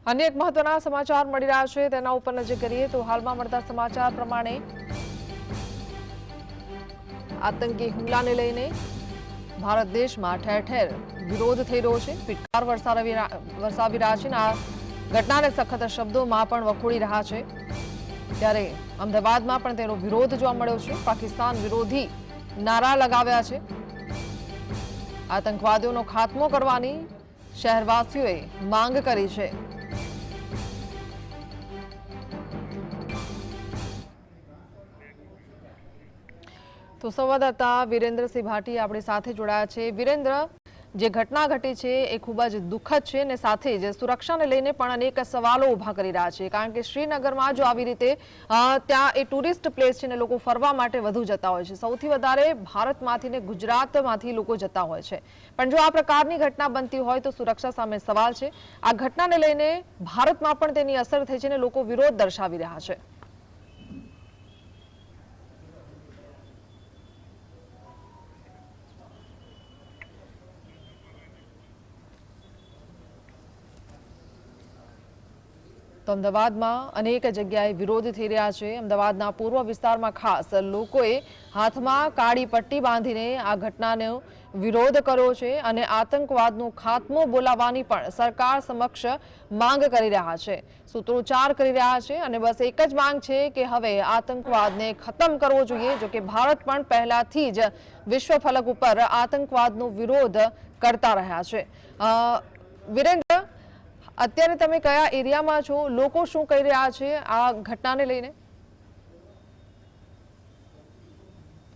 अन्य एक महत्वना समाचार मળી રહ્યા છે તેના ઉપર નજર કરીએ તો હાલમાં મળતા સમાચાર પ્રમાણે આતંકી હુમલાને લઈને ભારત દેશમાં ઠેર ઠેર વિરોધ થઈ રહ્યો છે। પિટકાર વરસાવી રહ્યા છે અને આ ઘટનાને સખત શબ્દોમાં પણ વખોડી રહ્યા છે। ત્યારે અમદાવાદમાં પણ તેનો વિરોધ જોવા મળ્યો છે। પાકિસ્તાન વિરોધી નારા લગાવ્યા છે। આતંકવાદીઓનો ખાત્મો કરવાની શહેરવાસીઓએ માંગ કરી છે। तो संवाददाता वीरेन्द्रसिंह भाटी अपनी साथे जोड़ाया छे। वीरेन्द्र, जे घटना घटी है ए खूब ज दुखद है ने साथे ज सुरक्षा ने लईने पण अनेक सवालों उभा करी रह्या छे, कारण के श्रीनगर में जो आवी रीते त्यां ए टूरिस्ट प्लेस छे ने लोको फरवा माटे वधु जता होय छे। सौथी वधारे भारतमांथी ने गुजरातमांथी लोको जता होय छे, पण जो आ प्रकारनी घटना बनती होय तो सुरक्षा सामे सवाल छे। आ घटनाने लईने भारतमां पण तेनी असर थई छे ने लोको विरोध दर्शावी रह्या छे। तो अमदावादमां अनेक जग्याए विरोध थई रह्या छे। अमदावादना पूर्व विस्तारमां खास लोकोए हाथमां काળી पट्टी बांधीने आ घटनानो विरोध कर्यो छे अने आतंकवादनो खात्मो बोलाववानी पण सरकार समक्ष मांग करी रह्या छे। सूत्रोच्चार करी रह्या छे अने बस एक ज मांग छे के हवे आतंकवादने खत्म करवो जोईए। जो के भारत पण पहेलाथी ज विश्व फलक उपर आतंकवादनो विरोध करता रह्या छे। वीरेन्द्र, અત્યારે તમે કયા એરિયામાં છો, લોકો શું કહી રહ્યા છે આ ઘટનાને લઈને?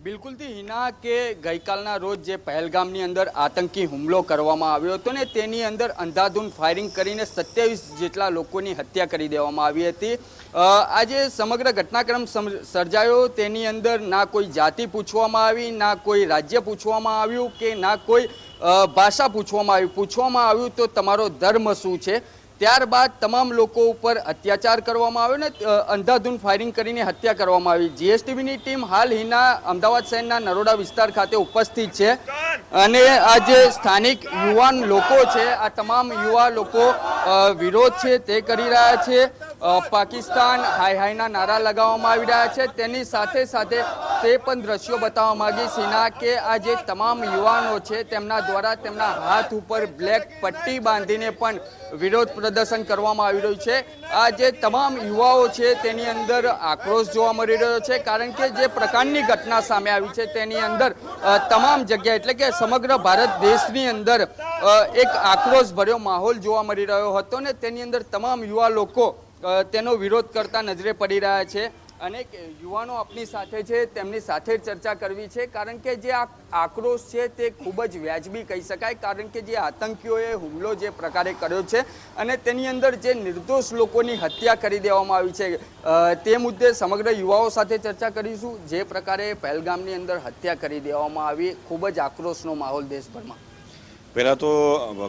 बिल्कुल थी हिना के गई कालना रोज जे पहलगामनी अंदर आतंकी हुमलो करवामां आव्यो हतो ने तेनी अंदर अंधाधुन फायरिंग करीने 27 जेटला लोकोनी हत्या करी देवामां आवी हती। आजे समग्र घटनाक्रम सर्जायो तेनी अंदर ना कोई जाति पूछवामां आवी, ना कोई राज्य पूछवामां आव्युं के ना कोई भाषा पूछवामां आव्युं तो तमारो धर्म शुं छे। त्यारबाद तमाम लोको पर अत्याचार करवामां आव्यो ने अंधाधुन फायरिंग करीने हत्या करवामां आवी। जीएसटीवीनी टीम हाल हिना अमदावाद शहरना नरोडा विस्तार खाते उपस्थित छे अने आज स्थानिक युवान लोको छे आ तमाम युवा लोको विरोध छे ते करी रह्या छे। पाकिस्तान हाय हायना नारा लगाववामां आवी रह्या छे। तेनी साथे साथे ते पण दृश्यो बताववा मांगीश हिना के आ जे तमाम युवानो छे तेमना द्वारा तेमना हाथ उपर ब्लेक पट्टी बांधीने पण विरोध प्रदर्शन करवामां आवी रह्युं छे। आ जे तमाम युवाओ छे तेनी अंदर आक्रोश जोवा मळी रह्यो छे, कारण के जे प्रकारनी घटना सामे आवी छे तेनी अंदर तमाम जग्याए एटले के समग्र भारत देशनी अंदर एक आक्रोश भर्यो माहोल जोवा मळी रह्यो हतो ने तेनी अंदर तमाम युवा लोको तेनो विरोध करता नजरे पड़ी रह्या छे। अनेक युवानो अपनी साथे छे, तेमनी साथे चर्चा करवी छे, कारण के जे आक्रोश छे ते खूब ज व्याजबी कही शकाय, कारण के जे आतंकीओए हुमलो जे प्रकारे कर्यो छे अने तेनी अंदर जे निर्दोष लोकोनी हत्या करी देवामां आवी छे ते मुद्दे समग्र युवाओ साथे चर्चा करीशुं। जे प्रकारे पहलगामनी अंदर हत्या करी देवामां आवी, खूब ज आक्रोशनो माहोल देशभरमां। पहला तो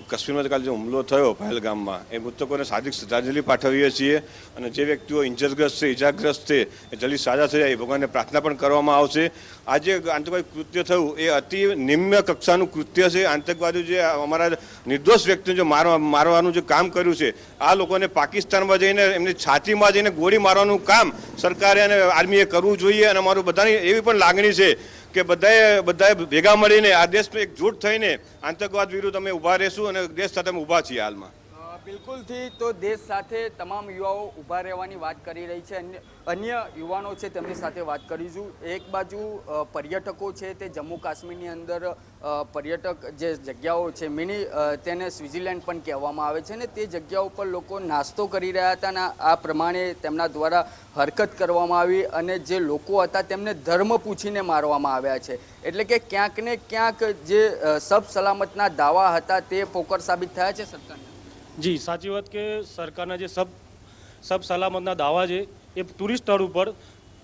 कश्मीर में काल जो हुमलो थयो पहलगाम में ए मृतकों हार्दिक श्रद्धांजलि पाठवीए छीए अने जे व्यक्तिओ इंजरग्रस्त है, इजाग्रस्त है, जल्दी साजा थई जाय भगवान ने प्रार्थना पण करवामां आवशे। आज आतंकवादी कृत्य थयुं ए अति निम्न कक्षानुं कृत्य छे। आतंकवादी जे अमारा निर्दोष व्यक्ति जो मारवानुं जो काम कर्युं छे आ लोकोने पाकिस्तान में जईने एमनी छाती में जईने गोળી मारवानुं काम सरकारे अने आर्मीए करवुं जोईए अने अमारुं बधानी एवी पण लागणी छे કે બધાએ ભેગા મળીને આ દેશમાં એકજૂટ થઈને આતંકવાદ વિરુદ્ધ અમે ઊભા રહેશું અને દેશ સાથે અમે ઊભા છીએ હાલમાં। बिल्कुल थी तो देश साथे तमाम युवाओं उभा रहेवानी बात करी रही है। अन्य युवानो छे तेमनी साथे बात करीशुं। एक बाजू पर्यटको छे ते जम्मू काश्मीरनी अंदर पर्यटक जे जग्याओ छे मिनी तेने स्विट्जरलैंड पण कहेवामां आवे छे ने ते जग्याओ पर लोको नास्तो करी रह्या हता ने आ प्रमाणे तेमना द्वारा हरकत करवामां आवी अने जे लोको हता तेमने धर्म पूछीने मारवामां आव्या छे। एटले के क्यांक ने क्यांक जे सब सलामतना दावा हता ते पोकर साबित थया छे सरकारने। जी साची बात के सरकारना जे सब सलामतना दावा है ये टूरिस्ट स्थल पर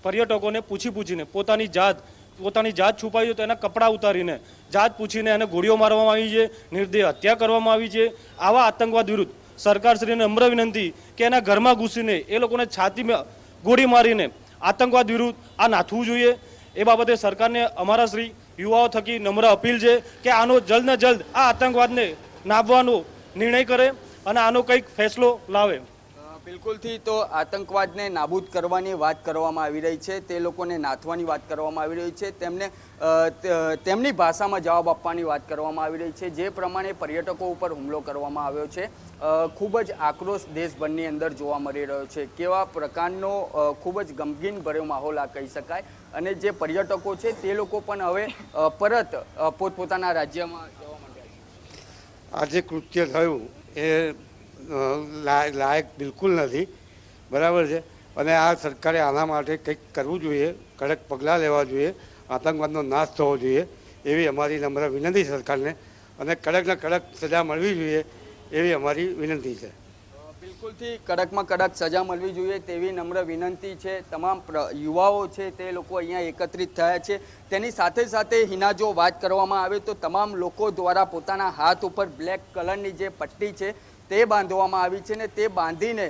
पर्यटकों ने पूछीने पोतानी जात छुपाई तो कपड़ा उतारीने जात पूछीने गोळीओ मारवामां आवी छे, निर्दय हत्या करवामां आवी छे। आवा आतंकवाद विरुद्ध सरकारश्रीने नम्र विनंती के एना घरमां घुसीने ए लोकोने छाती में गोળી मारीने आतंकवाद विरुद्ध आ नाथवुं जोईए। ए बाबते सरकारने अमारा श्री युवाओ थकी नम्र अपील है कि आनो जल्द ने जल्द आ आतंकवादने नाबવાનો निर्णय करे અને આનો કંઈક ફેસલો લાવે. બિલકુલથી તો આતંકવાદને નાબૂદ કરવાની વાત કરવામાં આવી રહી છે, તે લોકોને નાથવાની વાત કરવામાં આવી રહી છે, તેમની ભાષામાં જવાબ આપવાની વાત કરવામાં આવી રહી છે. જે પ્રમાણે પર્યટકો ઉપર હુમલો કરવામાં આવ્યો છે, ખૂબ જ આક્રોશ દેશભરની અંદર જોવા મળી રહ્યો છે. કેવા પ્રકારનો ખૂબ જ ગમગીન ભર્યો માહોલ આ કહી શકાય. અને જે પર્યટકો છે તે લોકો પણ હવે પરત પોતપોતાના રાજ્યમાં જવા માંડ્યા છે. આ જે કૃત્ય થયું એ લાયક બિલકુલ નથી, બરાબર છે. અને આ સરકારે આના માટે કંઈક કરવું જોઈએ, કડક પગલાં લેવા જોઈએ, આતંકવાદનો નાશ થવો જોઈએ એવી અમારી નમ્ર વિનંતી સરકારને, અને કડકને કડક સજા મળવી જોઈએ એવી અમારી વિનંતી છે. બિલકુલથી કડકમાં કડક સજા મળવી જોઈએ તેવી નમ્ર વિનંતી છે. તમામ યુવાઓ છે તે લોકો અહીંયા એકત્રિત થયા છે. તેની સાથે સાથે હિના જો વાત કરવામાં આવે તો તમામ લોકો દ્વારા પોતાના હાથ ઉપર બ્લેક કલરની જે પટ્ટી છે તે બાંધવામાં આવી છે ને તે બાંધીને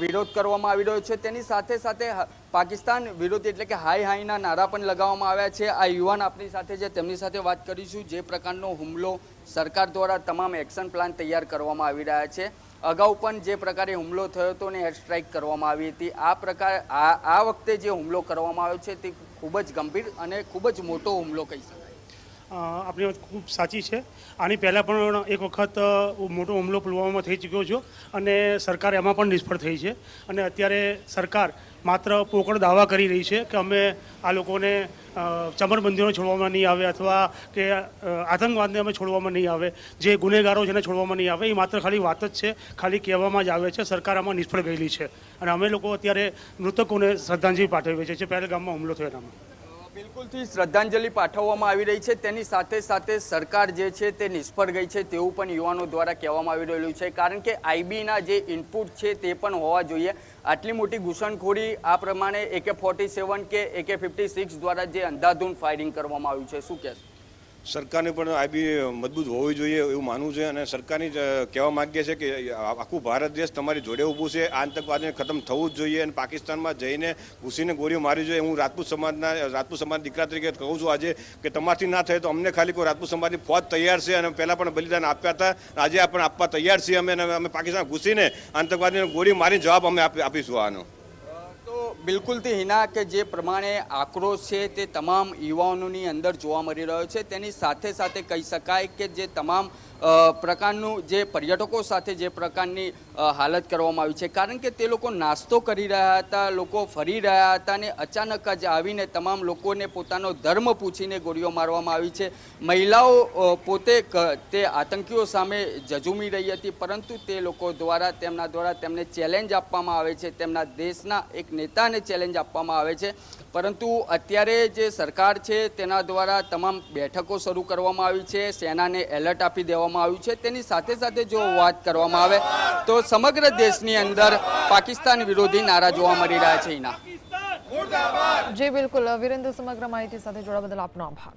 વિરોધ કરવામાં આવી રહ્યો છે. તેની સાથે સાથે પાકિસ્તાન વિરોધી એટલે કે હાઈ હાઈના નારા પણ લગાવવામાં આવ્યા છે. આ યુવાન આપણી સાથે છે, તેમની સાથે વાત કરીશું. જે પ્રકારનો હુમલો સરકાર દ્વારા તમામ એક્શન પ્લાન તૈયાર કરવામાં આવી રહ્યા છે. અગાઉ પણ જે પ્રકારે હુમલો થયો હતો ને એર સ્ટ્રાઇક કરવામાં આવી હતી, આ વખતે જે હુમલો કરવામાં આવ્યો છે તે ખૂબ જ ગંભીર અને ખૂબ જ મોટો હુમલો કહી શકાય. આપણી વાત ખૂબ સાચી છે. આની પહેલાં પણ એક વખત મોટો હુમલો પુલવામામાં થઈ ચૂક્યો છે અને સરકાર એમાં પણ નિષ્ફળ થઈ છે. અને અત્યારે સરકાર માત્ર પોકળ દાવા કરી રહી છે કે અમે આ લોકોને ચમરબંધીઓને છોડવામાં નહીં આવે અથવા કે આતંકવાદને અમે છોડવામાં નહીં આવે, જે ગુનેગારો છે એને છોડવામાં નહીં આવે. એ માત્ર ખાલી વાત જ છે, ખાલી કહેવામાં જ આવે છે. સરકાર આમાં નિષ્ફળ ગયેલી છે અને અમે લોકો અત્યારે મૃતકોને શ્રદ્ધાંજલિ પાઠવીએ છીએ જે પહેલગામમાં હુમલો થયો એનામાં. બિલકુલથી શ્રદ્ધાંજલિ પાઠવવામાં આવી રહી છે. તેની સાથે સાથે સરકાર જે છે તે નિષ્ફળ ગઈ છે તેવું પણ યુવાનો દ્વારા કહેવામાં આવી રહેલું છે. કારણ કે આઈબીના જે ઇનપુટ છે તે પણ હોવા જોઈએ. આટલી મોટી ઘૂસણખોરી આ પ્રમાણે AK-47 કે AK-56 દ્વારા જે અંધાધૂંધ ફાયરિંગ કરવામાં આવ્યું છે, શું કહેશો? સરકારને પણ આઈબી મજબૂત હોવી જોઈએ એવું માનવું છે. અને સરકારની કહેવા માગીએ છે કે આખું ભારત દેશ તમારી જોડે ઊભું છે. આતંકવાદને ખતમ થવું જ જોઈએ અને પાકિસ્તાનમાં જઈને ઘૂસીને ગોળીઓ મારી જોઈએ. હું રાજપૂત સમાજ દીકરા તરીકે કહું છું આજે કે તમારથી ના થાય તો અમને ખાલી કોઈ રાજપૂત સમાજની ફોજ તૈયાર છે અને પહેલાં પણ બલિદાન આપ્યા હતા, આજે પણ આપવા તૈયાર છીએ અમે પાકિસ્તાન ઘૂસીને આતંકવાદીને ગોળી મારીને જવાબ અમે આપીશું આનો. બિલકુલથી હિના કે જે પ્રમાણે આક્રોશ છે તે તમામ યુવાનોની અંદર જોવા મળી રહ્યો છે. તેની સાથે સાથે કહી શકાય કે જે તમામ પ્રકારનું જે પર્યટકો સાથે જે પ્રકારની હાલત કરવામાં આવી છે, કારણ કે તે લોકો નાસ્તો કરી રહ્યા હતા, લોકો ફરી રહ્યા હતા ને અચાનક જ આવીને તમામ લોકોને પોતાનો ધર્મ પૂછીને ગોળીઓ મારવામાં આવી છે. મહિલાઓ પોતે તે આતંકીઓ સામે ઝઝૂમી રહી હતી, પરંતુ તે લોકો દ્વારા તેમને ચેલેન્જ આપવામાં આવે છે, તેમના દેશના એક નેતાને ચેલેન્જ આપવામાં આવે છે. પરંતુ અત્યારે જે સરકાર છે તેના દ્વારા તમામ બેઠકો શરૂ કરવામાં આવી છે, સેનાને એલર્ટ આપી દેવામાં આવ્યું છે. તેની સાથે સાથે જો વાત કરવામાં આવે તો સમગ્ર દેશની અંદર પાકિસ્તાન વિરોધી નારા જોવા મળી રહ્યા છે. જી બિલકુલ વિરેન્દ્ર, સમગ્ર માહિતી સાથે જોડાવા બદલ આપનો આભાર.